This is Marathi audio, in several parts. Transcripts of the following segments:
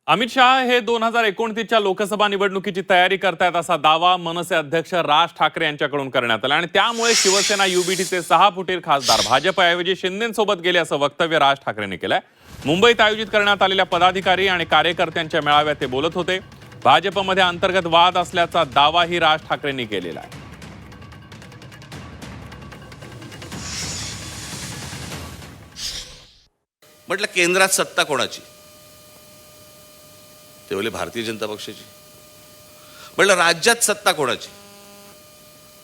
अमित शहा हे 2029च्या लोकसभा निवडणुकीची तयारी करतायत असा दावा मनसे अध्यक्ष राज ठाकरे यांच्याकडून करण्यात आला आणि त्यामुळे शिवसेना युबीटीचे 6 फुटीर खासदार भाजपऐवजी शिंदेंसोबत गेले असं वक्तव्य राज ठाकरेंनी केलंय। मुंबईत आयोजित करण्यात आलेल्या पदाधिकारी आणि कार्यकर्त्यांच्या मेळाव्यात ते बोलत होते। भाजपमध्ये अंतर्गत वाद असल्याचा दावाही राज ठाकरेंनी केलेला आहे। म्हटलं केंद्रात सत्ता कोणाची? ते बोले भारतीय जनता पक्षाची। म्हटलं राज्यात सत्ता कोणाची?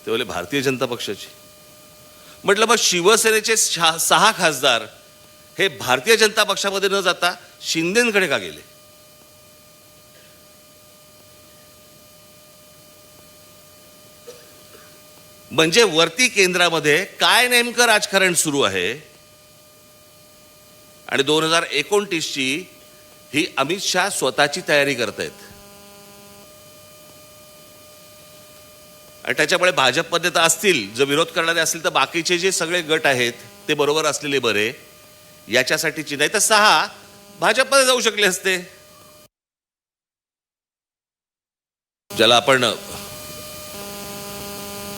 ते बोले भारतीय जनता पक्षाची। म्हटलं मग शिवसेनेचे 6 खासदार हे भारतीय जनता पक्षामध्ये न जाता शिंदेंकडे का गेले? म्हणजे वरती केंद्रामध्ये काय नेमकं राजकारण सुरू आहे आणि 2029ची ही अमित शहा स्वतःची तयारी करतायत आणि त्याच्यामुळे भाजपमध्ये तर असतील, जर विरोध करणारे असतील तर बाकीचे जे सगळे गट आहेत ते बरोबर असलेले बरे, याच्यासाठीची नाही तर 6 भाजपमध्ये जाऊ शकले असते। ज्याला आपण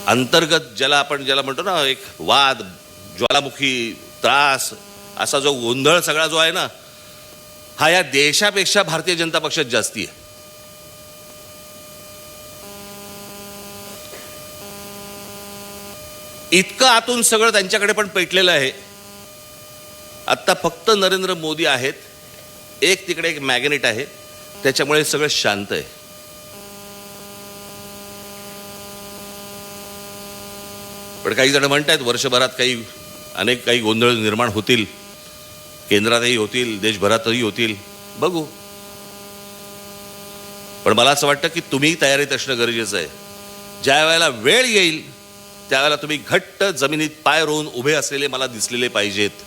अंतर्गत ज्याला म्हणतो ना, एक वाद, ज्वालामुखी, त्रास, असा जो गोंधळ सगळा जो आहे ना, हा या देशापेक्षा भारतीय जनता पक्षात जास्ती आहे। इतकं आतून सगळं त्यांच्याकडे पण पेटलेलं आहे। आता फक्त नरेंद्र मोदी आहेत, एक तिकडे एक मॅग्नेट आहे, त्याच्यामुळे सगळं शांत आहे। पण काही जण म्हणतात वर्षभरात काही गोंधळ निर्माण होतील, केंद्रातही होतील, देशभरातही होतील, बघू। पण मला असं वाटतं की तुम्ही तयारीत असणं गरजेचं आहे। ज्या वेळेला वेळ येईल त्यावेळेला तुम्ही घट्ट जमिनीत पाय रोवून उभे असलेले मला दिसलेले पाहिजेत।